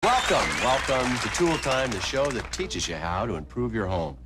Welcome to Tool Time, the show that teaches you how to improve your home.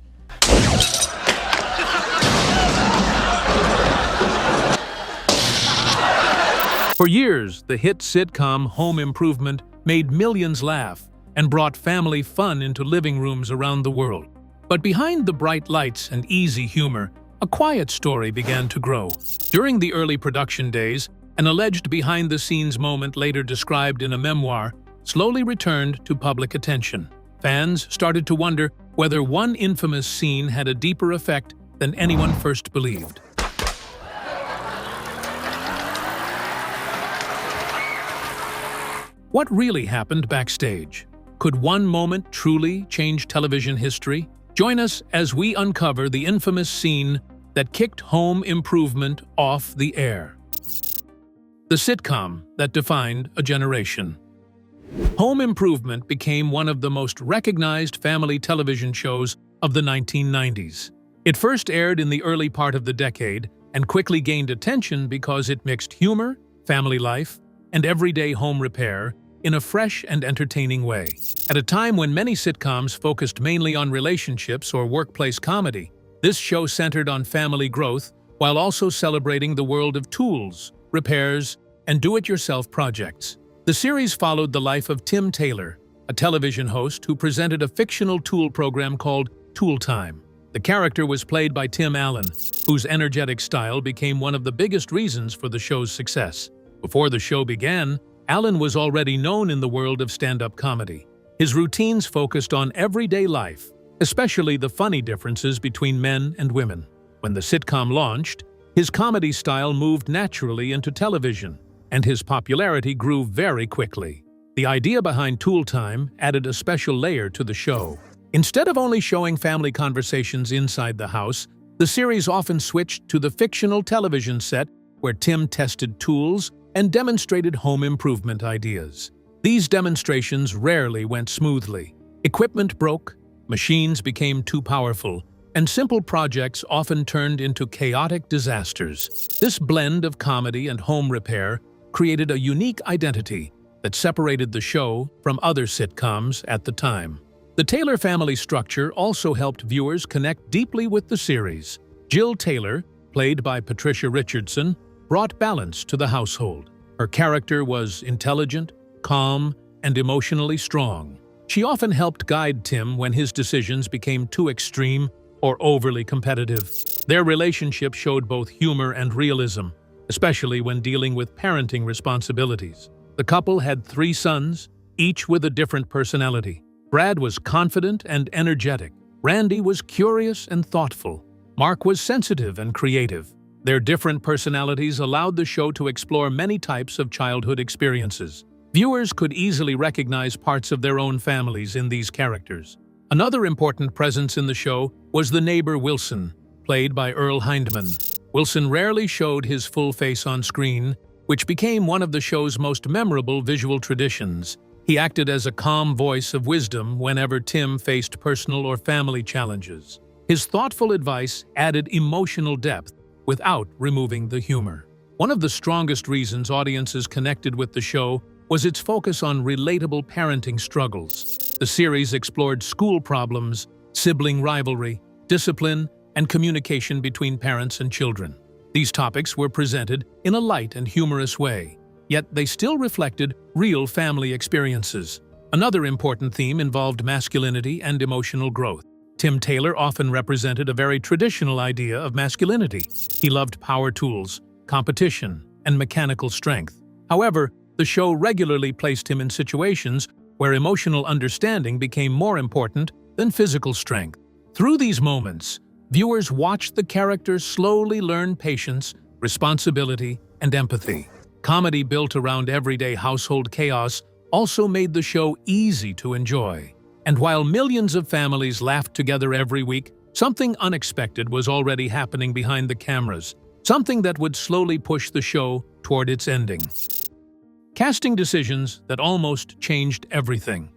For years, the hit sitcom Home Improvement made millions laugh and brought family fun into living rooms around the world. But behind the bright lights and easy humor, a quiet story began to grow. During the early production days, an alleged behind-the-scenes moment later described in a memoir slowly returned to public attention. Fans started to wonder whether one infamous scene had a deeper effect than anyone first believed. What really happened backstage? Could one moment truly change television history? Join us as we uncover the infamous scene that kicked Home Improvement off the air. The sitcom that defined a generation. Home Improvement became one of the most recognized family television shows of the 1990s. It first aired in the early part of the decade and quickly gained attention because it mixed humor, family life, and everyday home repair in a fresh and entertaining way. At a time when many sitcoms focused mainly on relationships or workplace comedy, this show centered on family growth while also celebrating the world of tools, repairs, and do-it-yourself projects. The series followed the life of Tim Taylor, a television host who presented a fictional tool program called Tool Time. The character was played by Tim Allen, whose energetic style became one of the biggest reasons for the show's success. Before the show began, Allen was already known in the world of stand-up comedy. His routines focused on everyday life, especially the funny differences between men and women. When the sitcom launched, his comedy style moved naturally into television, and his popularity grew very quickly. The idea behind Tool Time added a special layer to the show. Instead of only showing family conversations inside the house, the series often switched to the fictional television set where Tim tested tools and demonstrated home improvement ideas. These demonstrations rarely went smoothly. Equipment broke, machines became too powerful, and simple projects often turned into chaotic disasters. This blend of comedy and home repair created a unique identity that separated the show from other sitcoms at the time. The Taylor family structure also helped viewers connect deeply with the series. Jill Taylor, played by Patricia Richardson, brought balance to the household. Her character was intelligent, calm, and emotionally strong. She often helped guide Tim when his decisions became too extreme or overly competitive. Their relationship showed both humor and realism, especially when dealing with parenting responsibilities. The couple had 3 sons, each with a different personality. Brad was confident and energetic. Randy was curious and thoughtful. Mark was sensitive and creative. Their different personalities allowed the show to explore many types of childhood experiences. Viewers could easily recognize parts of their own families in these characters. Another important presence in the show was the neighbor Wilson, played by Earl Hindman. Wilson rarely showed his full face on screen, which became one of the show's most memorable visual traditions. He acted as a calm voice of wisdom whenever Tim faced personal or family challenges. His thoughtful advice added emotional depth without removing the humor. One of the strongest reasons audiences connected with the show was its focus on relatable parenting struggles. The series explored school problems, sibling rivalry, discipline, and communication between parents and children. These topics were presented in a light and humorous way, yet they still reflected real family experiences. Another important theme involved masculinity and emotional growth. Tim Taylor often represented a very traditional idea of masculinity. He loved power tools, competition, and mechanical strength. However, the show regularly placed him in situations where emotional understanding became more important than physical strength. Through these moments, viewers watched the character slowly learn patience, responsibility, and empathy. Comedy built around everyday household chaos also made the show easy to enjoy. And while millions of families laughed together every week, something unexpected was already happening behind the cameras, something that would slowly push the show toward its ending. Casting decisions that almost changed everything.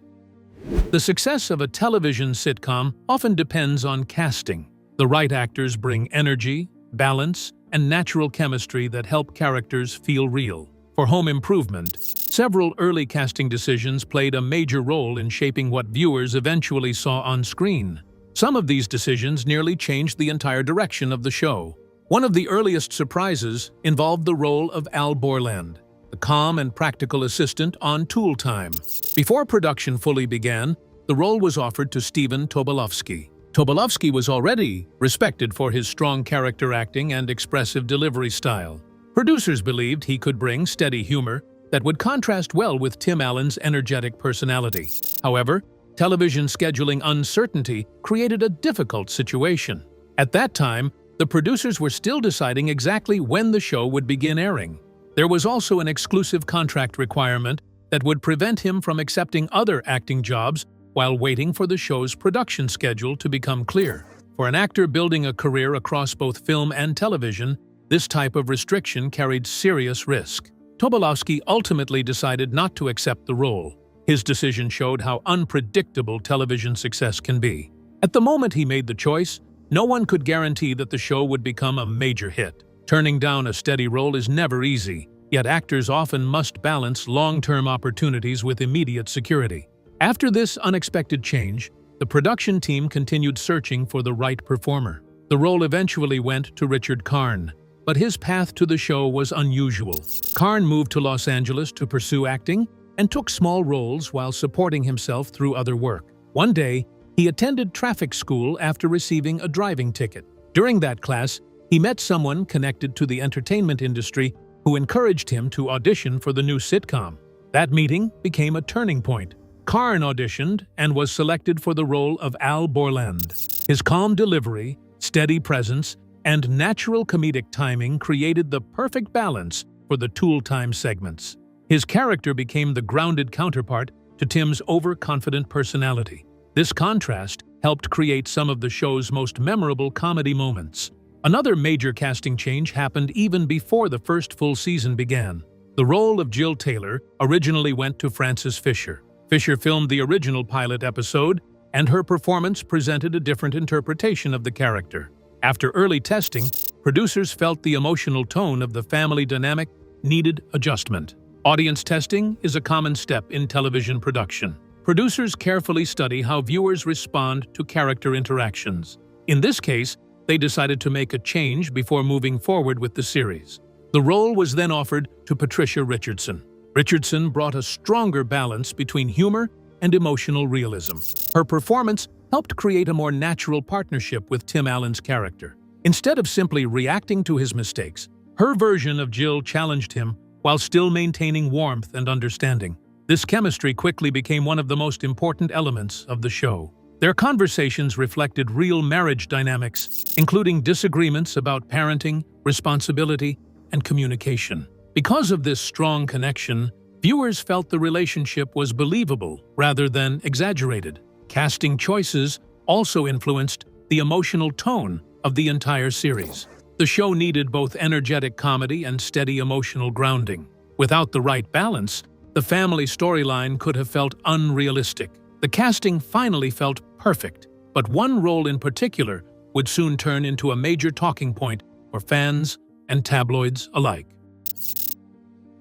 The success of a television sitcom often depends on casting. The right actors bring energy, balance, and natural chemistry that help characters feel real. For Home Improvement, several early casting decisions played a major role in shaping what viewers eventually saw on screen. Some of these decisions nearly changed the entire direction of the show. One of the earliest surprises involved the role of Al Borland, the calm and practical assistant on Tool Time. Before production fully began, the role was offered to Stephen Tobolowsky. Tobolowsky was already respected for his strong character acting and expressive delivery style. Producers believed he could bring steady humor that would contrast well with Tim Allen's energetic personality. However, television scheduling uncertainty created a difficult situation. At that time, the producers were still deciding exactly when the show would begin airing. There was also an exclusive contract requirement that would prevent him from accepting other acting jobs while waiting for the show's production schedule to become clear. For an actor building a career across both film and television, this type of restriction carried serious risk. Tobolowsky ultimately decided not to accept the role. His decision showed how unpredictable television success can be. At the moment he made the choice, no one could guarantee that the show would become a major hit. Turning down a steady role is never easy, yet actors often must balance long-term opportunities with immediate security. After this unexpected change, the production team continued searching for the right performer. The role eventually went to Richard Karn, but his path to the show was unusual. Karn moved to Los Angeles to pursue acting and took small roles while supporting himself through other work. One day, he attended traffic school after receiving a driving ticket. During that class, he met someone connected to the entertainment industry who encouraged him to audition for the new sitcom. That meeting became a turning point. Karn auditioned and was selected for the role of Al Borland. His calm delivery, steady presence, and natural comedic timing created the perfect balance for the Tool Time segments. His character became the grounded counterpart to Tim's overconfident personality. This contrast helped create some of the show's most memorable comedy moments. Another major casting change happened even before the first full season began. The role of Jill Taylor originally went to Frances Fisher. Fisher filmed the original pilot episode, and her performance presented a different interpretation of the character. After early testing, producers felt the emotional tone of the family dynamic needed adjustment. Audience testing is a common step in television production. Producers carefully study how viewers respond to character interactions. In this case, they decided to make a change before moving forward with the series. The role was then offered to Patricia Richardson. Richardson brought a stronger balance between humor and emotional realism. Her performance helped create a more natural partnership with Tim Allen's character. Instead of simply reacting to his mistakes, her version of Jill challenged him while still maintaining warmth and understanding. This chemistry quickly became one of the most important elements of the show. Their conversations reflected real marriage dynamics, including disagreements about parenting, responsibility, and communication. Because of this strong connection, viewers felt the relationship was believable rather than exaggerated. Casting choices also influenced the emotional tone of the entire series. The show needed both energetic comedy and steady emotional grounding. Without the right balance, the family storyline could have felt unrealistic. The casting finally felt perfect, but one role in particular would soon turn into a major talking point for fans and tabloids alike.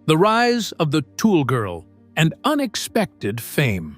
The rise of the Tool Girl and unexpected fame.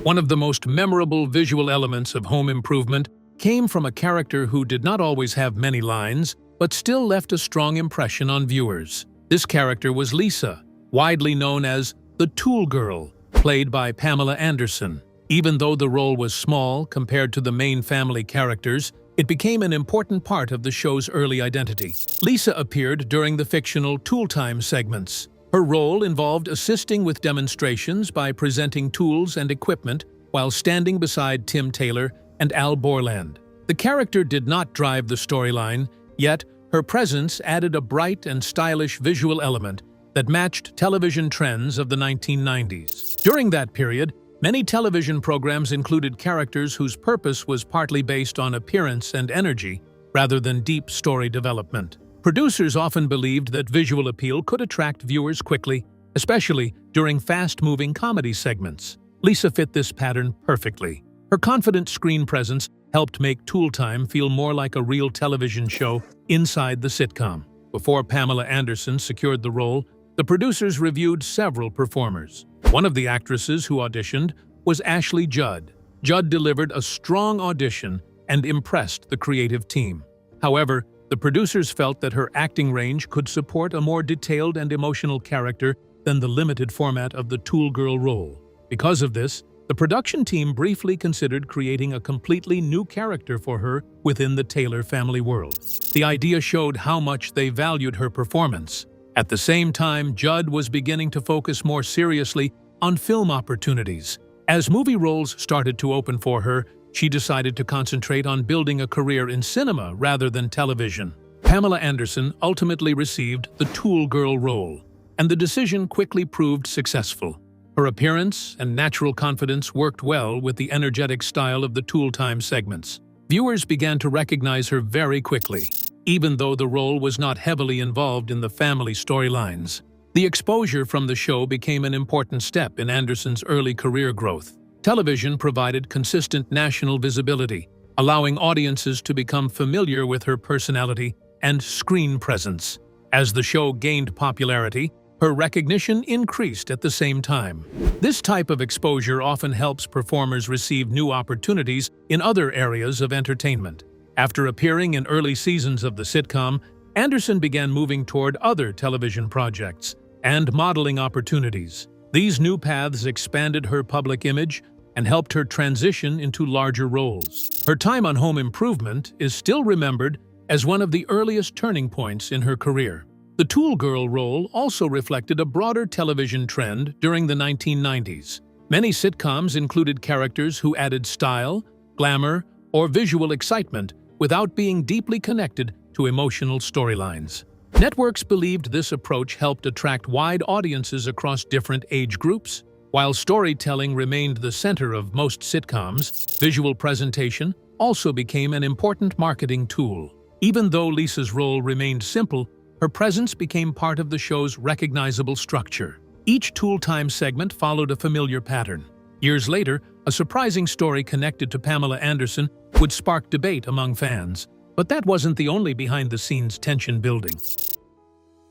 One of the most memorable visual elements of Home Improvement came from a character who did not always have many lines, but still left a strong impression on viewers. This character was Lisa, widely known as the Tool Girl, played by Pamela Anderson. Even though the role was small compared to the main family characters, it became an important part of the show's early identity. Lisa appeared during the fictional Tool Time segments. Her role involved assisting with demonstrations by presenting tools and equipment while standing beside Tim Taylor and Al Borland. The character did not drive the storyline, yet her presence added a bright and stylish visual element that matched television trends of the 1990s. During that period, many television programs included characters whose purpose was partly based on appearance and energy rather than deep story development. Producers often believed that visual appeal could attract viewers quickly, especially during fast-moving comedy segments. Lisa fit this pattern perfectly. Her confident screen presence helped make Tool Time feel more like a real television show inside the sitcom. Before Pamela Anderson secured the role, The producers reviewed several performers. One of the actresses who auditioned was Ashley Judd. Judd delivered a strong audition and impressed the creative team. However, the producers felt that her acting range could support a more detailed and emotional character than the limited format of the Tool Girl role. Because of this, the production team briefly considered creating a completely new character for her within the Taylor family world. The idea showed how much they valued her performance. At the same time, Judd was beginning to focus more seriously on film opportunities. As movie roles started to open for her, she decided to concentrate on building a career in cinema rather than television. Pamela Anderson ultimately received the Tool Girl role, and the decision quickly proved successful. Her appearance and natural confidence worked well with the energetic style of the Tool Time segments. Viewers began to recognize her very quickly, even though the role was not heavily involved in the family storylines. The exposure from the show became an important step in Anderson's early career growth. Television provided consistent national visibility, allowing audiences to become familiar with her personality and screen presence. As the show gained popularity, her recognition increased at the same time. This type of exposure often helps performers receive new opportunities in other areas of entertainment. After appearing in early seasons of the sitcom, Anderson began moving toward other television projects and modeling opportunities. These new paths expanded her public image and helped her transition into larger roles. Her time on Home Improvement is still remembered as one of the earliest turning points in her career. The Tool Girl role also reflected a broader television trend during the 1990s. Many sitcoms included characters who added style, glamour, or visual excitement without being deeply connected to emotional storylines. Networks believed this approach helped attract wide audiences across different age groups. While storytelling remained the center of most sitcoms, visual presentation also became an important marketing tool. Even though Lisa's role remained simple, her presence became part of the show's recognizable structure. Each Tool Time segment followed a familiar pattern. Years later, a surprising story connected to Pamela Anderson would spark debate among fans. But that wasn't the only behind-the-scenes tension building.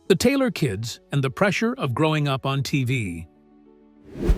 The Taylor kids and the pressure of growing up on TV.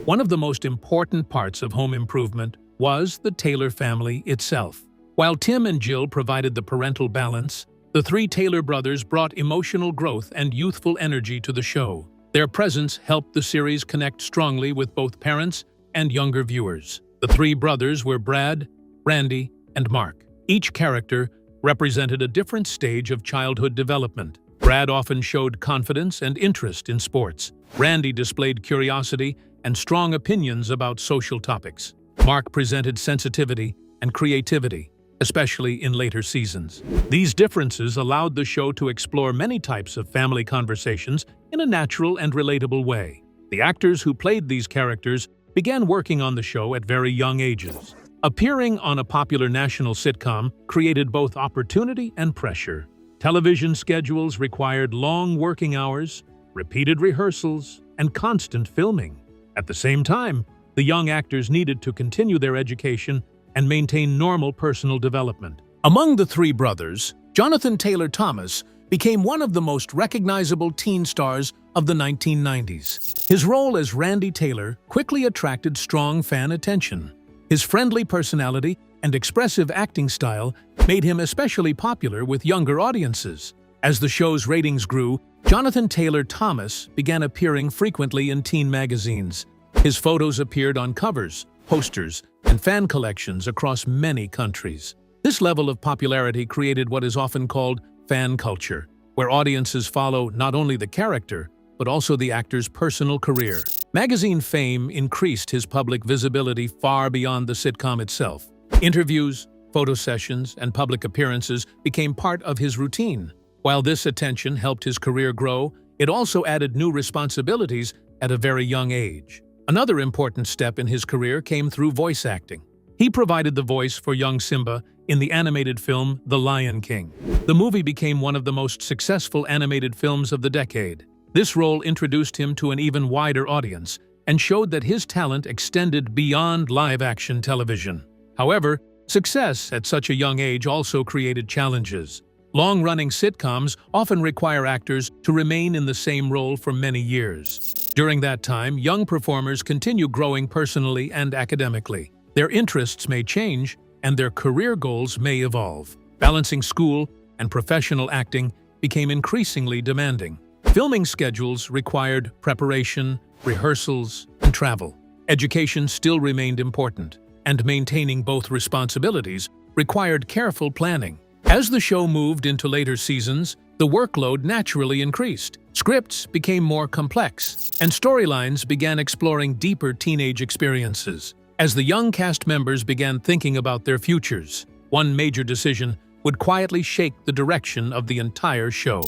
One of the most important parts of Home Improvement was the Taylor family itself. While Tim and Jill provided the parental balance, the three Taylor brothers brought emotional growth and youthful energy to the show. Their presence helped the series connect strongly with both parents and younger viewers. The three brothers were Brad, Randy, and Mark. Each character represented a different stage of childhood development. Brad often showed confidence and interest in sports. Randy displayed curiosity and strong opinions about social topics. Mark presented sensitivity and creativity, especially in later seasons. These differences allowed the show to explore many types of family conversations in a natural and relatable way. The actors who played these characters began working on the show at very young ages. Appearing on a popular national sitcom created both opportunity and pressure. Television schedules required long working hours, repeated rehearsals, and constant filming. At the same time, the young actors needed to continue their education and maintain normal personal development. Among the three brothers, Jonathan Taylor Thomas became one of the most recognizable teen stars of the 1990s. His role as Randy Taylor quickly attracted strong fan attention. His friendly personality and expressive acting style made him especially popular with younger audiences. As the show's ratings grew, Jonathan Taylor Thomas began appearing frequently in teen magazines. His photos appeared on covers, posters, and fan collections across many countries. This level of popularity created what is often called fan culture, where audiences follow not only the character, but also the actor's personal career. Magazine fame increased his public visibility far beyond the sitcom itself. Interviews, photo sessions, and public appearances became part of his routine. While this attention helped his career grow, it also added new responsibilities at a very young age. Another important step in his career came through voice acting. He provided the voice for young Simba in the animated film The Lion King. The movie became one of the most successful animated films of the decade. This role introduced him to an even wider audience and showed that his talent extended beyond live-action television. However, success at such a young age also created challenges. Long-running sitcoms often require actors to remain in the same role for many years. During that time, young performers continue growing personally and academically. Their interests may change, and their career goals may evolve. Balancing school and professional acting became increasingly demanding. Filming schedules required preparation, rehearsals, and travel. Education still remained important, and maintaining both responsibilities required careful planning. As the show moved into later seasons, the workload naturally increased. Scripts became more complex, and storylines began exploring deeper teenage experiences. As the young cast members began thinking about their futures, one major decision would quietly shake the direction of the entire show.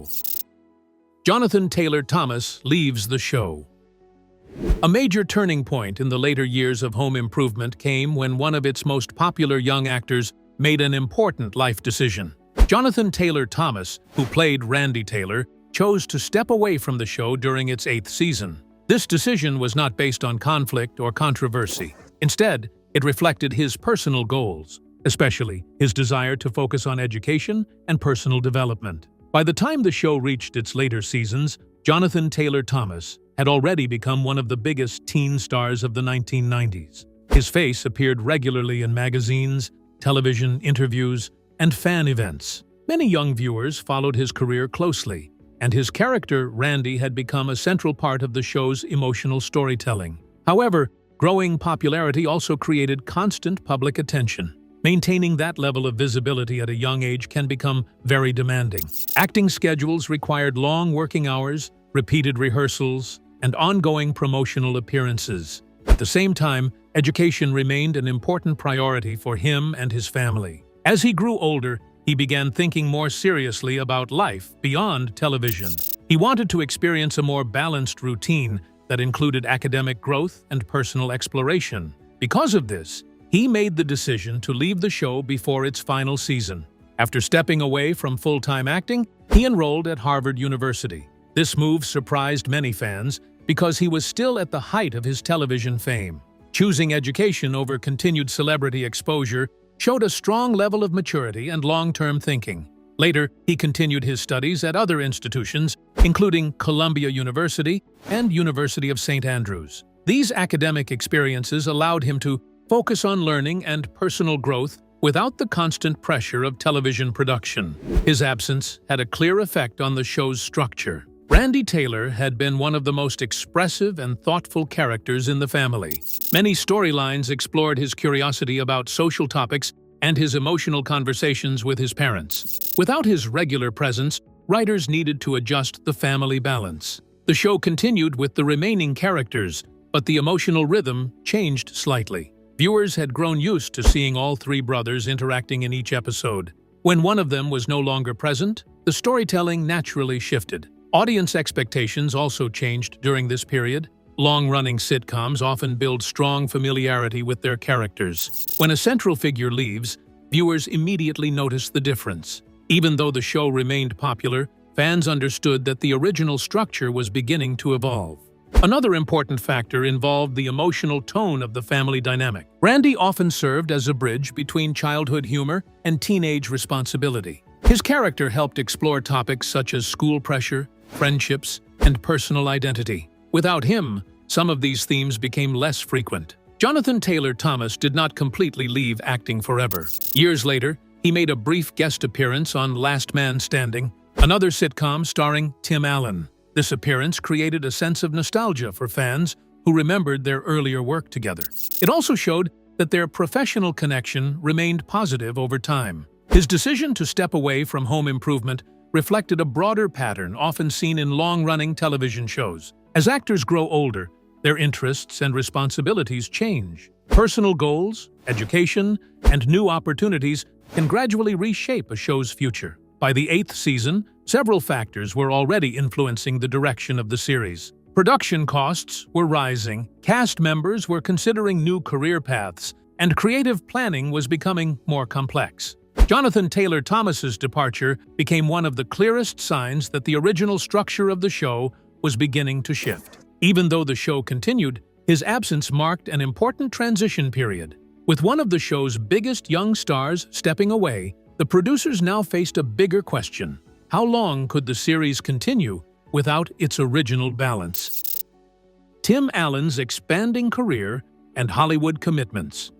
Jonathan Taylor Thomas leaves the show. A major turning point in the later years of Home Improvement came when one of its most popular young actors made an important life decision. Jonathan Taylor Thomas, who played Randy Taylor, chose to step away from the show during its 8th season. This decision was not based on conflict or controversy. Instead, it reflected his personal goals, especially his desire to focus on education and personal development. By the time the show reached its later seasons, Jonathan Taylor Thomas had already become one of the biggest teen stars of the 1990s. His face appeared regularly in magazines, television interviews, and fan events. Many young viewers followed his career closely, and his character, Randy, had become a central part of the show's emotional storytelling. However, growing popularity also created constant public attention. Maintaining that level of visibility at a young age can become very demanding. Acting schedules required long working hours, repeated rehearsals, and ongoing promotional appearances. At the same time, education remained an important priority for him and his family. As he grew older, he began thinking more seriously about life beyond television. He wanted to experience a more balanced routine that included academic growth and personal exploration. Because of this, he made the decision to leave the show before its final season. After stepping away from full-time acting, he enrolled at Harvard University. This move surprised many fans because he was still at the height of his television fame. Choosing education over continued celebrity exposure showed a strong level of maturity and long-term thinking. Later, he continued his studies at other institutions, including Columbia University and University of St. Andrews. These academic experiences allowed him to focus on learning and personal growth without the constant pressure of television production. His absence had a clear effect on the show's structure. Randy Taylor had been one of the most expressive and thoughtful characters in the family. Many storylines explored his curiosity about social topics and his emotional conversations with his parents. Without his regular presence, writers needed to adjust the family balance. The show continued with the remaining characters, but the emotional rhythm changed slightly. Viewers had grown used to seeing all three brothers interacting in each episode. When one of them was no longer present, the storytelling naturally shifted. Audience expectations also changed during this period. Long-running sitcoms often build strong familiarity with their characters. When a central figure leaves, viewers immediately notice the difference. Even though the show remained popular, fans understood that the original structure was beginning to evolve. Another important factor involved the emotional tone of the family dynamic. Randy often served as a bridge between childhood humor and teenage responsibility. His character helped explore topics such as school pressure, friendships, and personal identity. Without him, some of these themes became less frequent. Jonathan Taylor Thomas did not completely leave acting forever. Years later, he made a brief guest appearance on Last Man Standing, another sitcom starring Tim Allen. This appearance created a sense of nostalgia for fans who remembered their earlier work together. It also showed that their professional connection remained positive over time. His decision to step away from Home Improvement reflected a broader pattern often seen in long-running television shows. As actors grow older, their interests and responsibilities change. Personal goals, education, and new opportunities can gradually reshape a show's future. By the 8th season, several factors were already influencing the direction of the series. Production costs were rising, cast members were considering new career paths, and creative planning was becoming more complex. Jonathan Taylor Thomas's departure became one of the clearest signs that the original structure of the show was beginning to shift. Even though the show continued, his absence marked an important transition period. With one of the show's biggest young stars stepping away, The producers now faced a bigger question. How long could the series continue without its original balance? Tim Allen's expanding career and Hollywood commitments.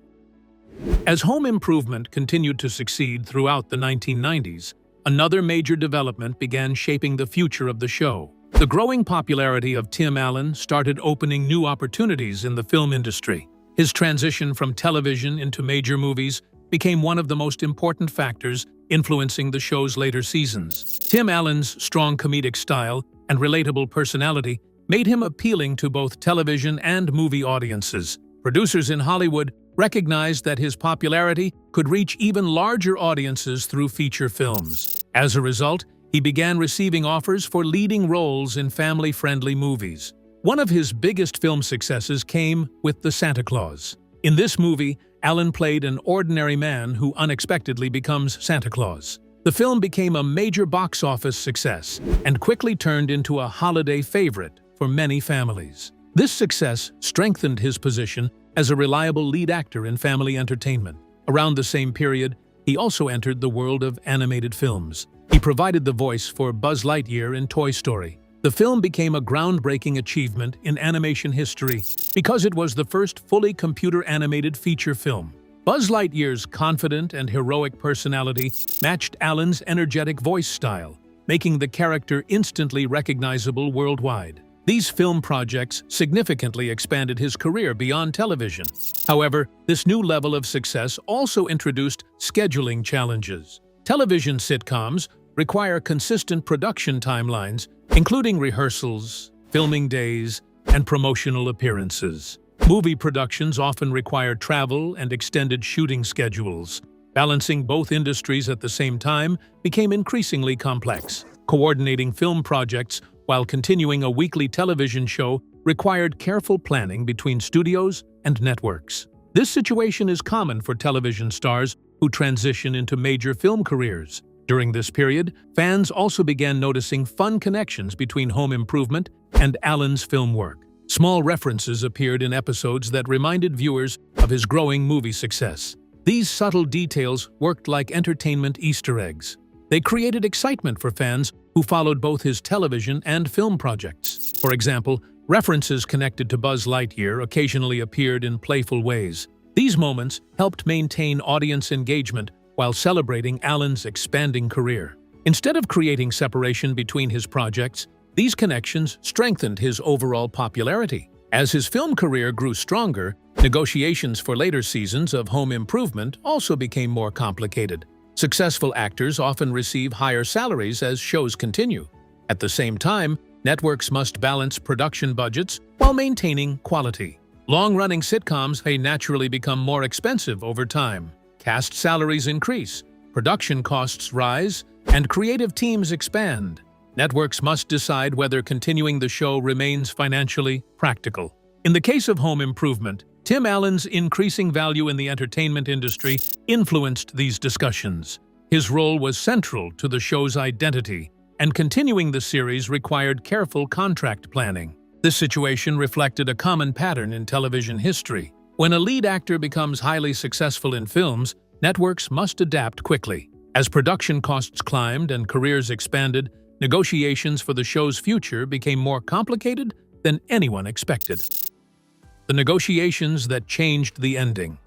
As home improvement continued to succeed throughout the 1990s, another major development began shaping the future of the show. The growing popularity of Tim Allen started opening new opportunities in the film industry. His transition from television into major movies became one of the most important factors influencing the show's later seasons. Tim Allen's strong comedic style and relatable personality made him appealing to both television and movie audiences. Producers in Hollywood recognized that his popularity could reach even larger audiences through feature films. As a result, he began receiving offers for leading roles in family-friendly movies. One of his biggest film successes came with The Santa Claus. In this movie, Allen played an ordinary man who unexpectedly becomes Santa Claus. The film became a major box office success and quickly turned into a holiday favorite for many families. This success strengthened his position as a reliable lead actor in family entertainment. Around the same period, he also entered the world of animated films. He provided the voice for Buzz Lightyear in Toy Story. The film became a groundbreaking achievement in animation history because it was the first fully computer-animated feature film. Buzz Lightyear's confident and heroic personality matched Allen's energetic voice style, making the character instantly recognizable worldwide. These film projects significantly expanded his career beyond television. However, this new level of success also introduced scheduling challenges. Television sitcoms require consistent production timelines, including rehearsals, filming days, and promotional appearances. Movie productions often require travel and extended shooting schedules. Balancing both industries at the same time became increasingly complex. Coordinating film projects while continuing a weekly television show required careful planning between studios and networks. This situation is common for television stars who transition into major film careers. During this period, fans also began noticing fun connections between Home Improvement and Allen's film work. Small references appeared in episodes that reminded viewers of his growing movie success. These subtle details worked like entertainment Easter eggs. They created excitement for fans who followed both his television and film projects. For example, references connected to Buzz Lightyear occasionally appeared in playful ways. These moments helped maintain audience engagement while celebrating Allen's expanding career. Instead of creating separation between his projects, these connections strengthened his overall popularity. As his film career grew stronger, negotiations for later seasons of Home Improvement also became more complicated. Successful actors often receive higher salaries as shows continue. At the same time, networks must balance production budgets while maintaining quality. Long-running sitcoms may naturally become more expensive over time. Cast salaries increase, production costs rise, and creative teams expand. Networks must decide whether continuing the show remains financially practical. In the case of Home Improvement, Tim Allen's increasing value in the entertainment industry influenced these discussions. His role was central to the show's identity, and continuing the series required careful contract planning. This situation reflected a common pattern in television history. When a lead actor becomes highly successful in films, networks must adapt quickly. As production costs climbed and careers expanded, negotiations for the show's future became more complicated than anyone expected. The negotiations that changed the ending.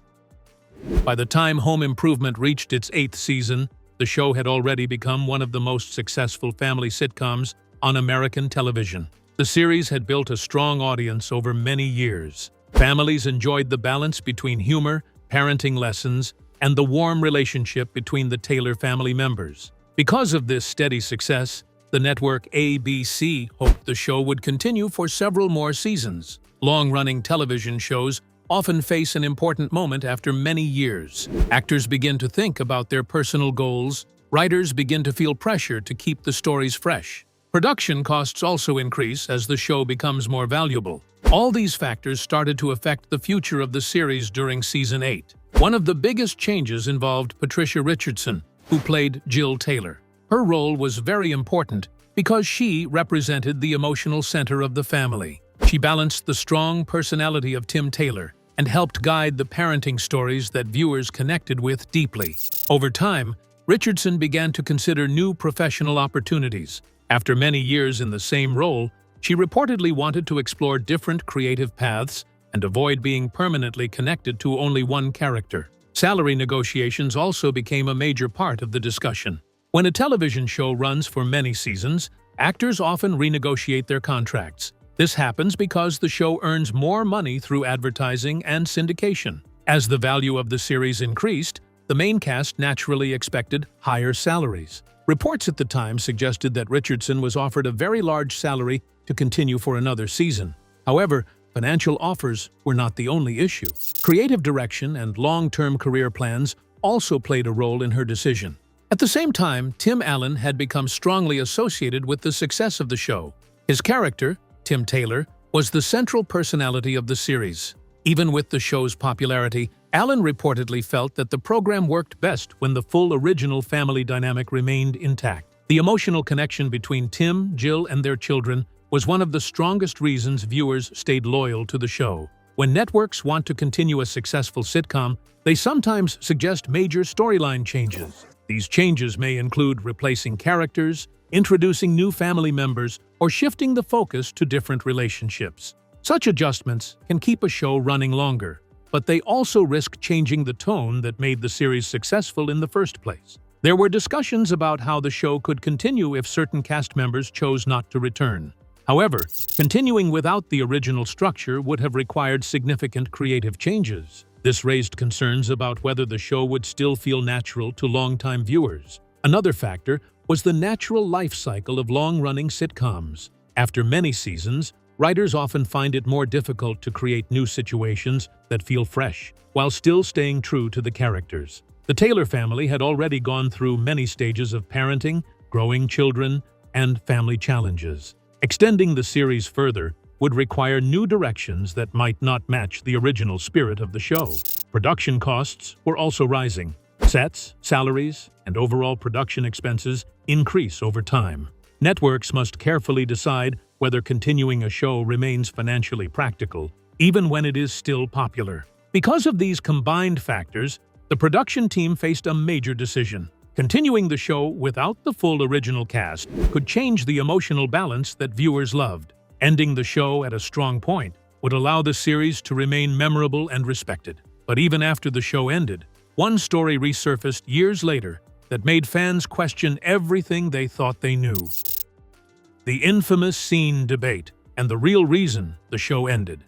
By the time Home Improvement reached its 8th season, the show had already become one of the most successful family sitcoms on American television. The series had built a strong audience over many years. Families enjoyed the balance between humor, parenting lessons, and the warm relationship between the Taylor family members. Because of this steady success, the network ABC hoped the show would continue for several more seasons. Long-running television shows often face an important moment after many years. Actors begin to think about their personal goals. Writers begin to feel pressure to keep the stories fresh. Production costs also increase as the show becomes more valuable. All these factors started to affect the future of the series during Season 8. One of the biggest changes involved Patricia Richardson, who played Jill Taylor. Her role was very important because she represented the emotional center of the family. She balanced the strong personality of Tim Taylor and helped guide the parenting stories that viewers connected with deeply. Over time, Richardson began to consider new professional opportunities. After many years in the same role, she reportedly wanted to explore different creative paths and avoid being permanently connected to only one character. Salary negotiations also became a major part of the discussion. When a television show runs for many seasons, actors often renegotiate their contracts. This happens because the show earns more money through advertising and syndication. As the value of the series increased, the main cast naturally expected higher salaries. Reports at the time suggested that Richardson was offered a very large salary to continue for another season. However, financial offers were not the only issue. Creative direction and long-term career plans also played a role in her decision. At the same time, Tim Allen had become strongly associated with the success of the show. His character, Tim Taylor, was the central personality of the series. Even with the show's popularity, Allen reportedly felt that the program worked best when the full original family dynamic remained intact. The emotional connection between Tim, Jill, and their children was one of the strongest reasons viewers stayed loyal to the show. When networks want to continue a successful sitcom, they sometimes suggest major storyline changes. These changes may include replacing characters, introducing new family members, or shifting the focus to different relationships. Such adjustments can keep a show running longer, but they also risk changing the tone that made the series successful in the first place. There were discussions about how the show could continue if certain cast members chose not to return. However, continuing without the original structure would have required significant creative changes. This raised concerns about whether the show would still feel natural to longtime viewers. Another factor was the natural life cycle of long-running sitcoms. After many seasons, writers often find it more difficult to create new situations that feel fresh, while still staying true to the characters. The Taylor family had already gone through many stages of parenting, growing children, and family challenges. Extending the series further would require new directions that might not match the original spirit of the show. Production costs were also rising. Sets, salaries, and overall production expenses increase over time. Networks must carefully decide whether continuing a show remains financially practical, even when it is still popular. Because of these combined factors, the production team faced a major decision. Continuing the show without the full original cast could change the emotional balance that viewers loved. Ending the show at a strong point would allow the series to remain memorable and respected. But even after the show ended, one story resurfaced years later that made fans question everything they thought they knew. The infamous scene debate and the real reason the show ended.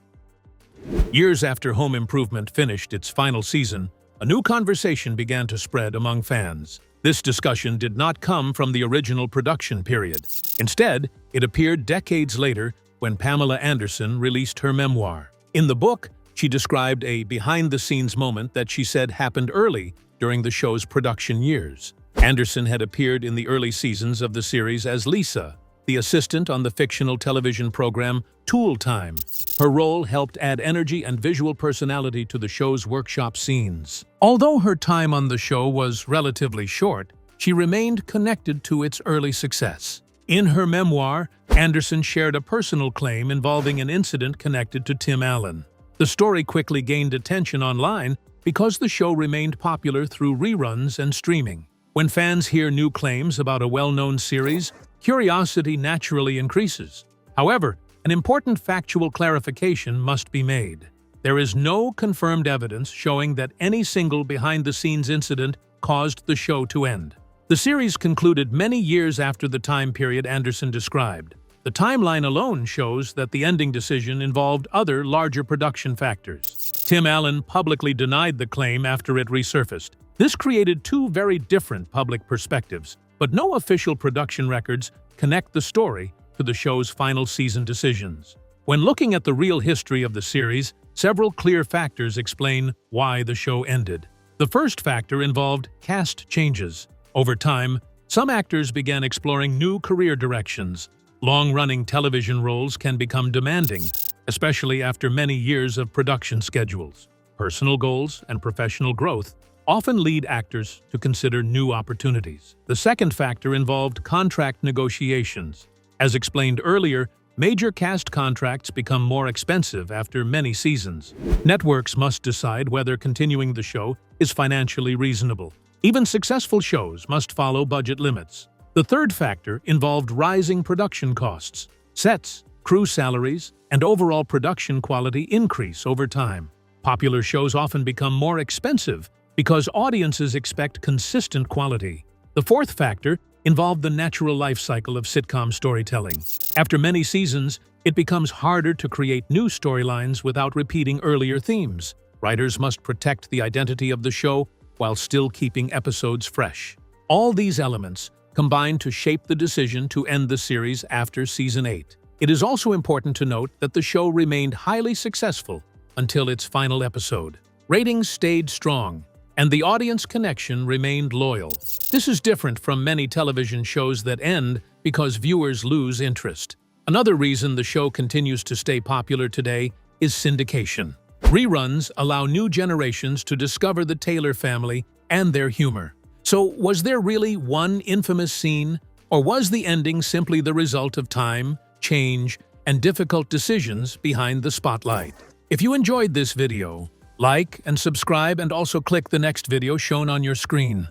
Years after Home Improvement finished its final season, a new conversation began to spread among fans. This discussion did not come from the original production period. Instead, it appeared decades later when Pamela Anderson released her memoir. In the book, she described a behind-the-scenes moment that she said happened early during the show's production years. Anderson had appeared in the early seasons of the series as Lisa, the assistant on the fictional television program Tool Time. Her role helped add energy and visual personality to the show's workshop scenes. Although her time on the show was relatively short, she remained connected to its early success. In her memoir, Anderson shared a personal claim involving an incident connected to Tim Allen. The story quickly gained attention online because the show remained popular through reruns and streaming. When fans hear new claims about a well-known series, curiosity naturally increases. However, an important factual clarification must be made. There is no confirmed evidence showing that any single behind-the-scenes incident caused the show to end. The series concluded many years after the time period Anderson described. The timeline alone shows that the ending decision involved other larger production factors. Tim Allen publicly denied the claim after it resurfaced. This created two very different public perspectives, but no official production records connect the story to the show's final season decisions. When looking at the real history of the series, several clear factors explain why the show ended. The first factor involved cast changes. Over time, some actors began exploring new career directions. Long-running television roles can become demanding, especially after many years of production schedules. Personal goals and professional growth often lead actors to consider new opportunities. The second factor involved contract negotiations. As explained earlier, major cast contracts become more expensive after many seasons. Networks must decide whether continuing the show is financially reasonable. Even successful shows must follow budget limits. The third factor involved rising production costs. Sets, crew salaries, and overall production quality increase over time. Popular shows often become more expensive because audiences expect consistent quality. The fourth factor involved the natural life cycle of sitcom storytelling. After many seasons, it becomes harder to create new storylines without repeating earlier themes. Writers must protect the identity of the show while still keeping episodes fresh. All these elements combine to shape the decision to end the series after Season 8. It is also important to note that the show remained highly successful until its final episode. Ratings stayed strong, and the audience connection remained loyal. This is different from many television shows that end because viewers lose interest. Another reason the show continues to stay popular today is syndication. Reruns allow new generations to discover the Taylor family and their humor. So, was there really one infamous scene, or was the ending simply the result of time, change, and difficult decisions behind the spotlight? If you enjoyed this video, like and subscribe, and also click the next video shown on your screen.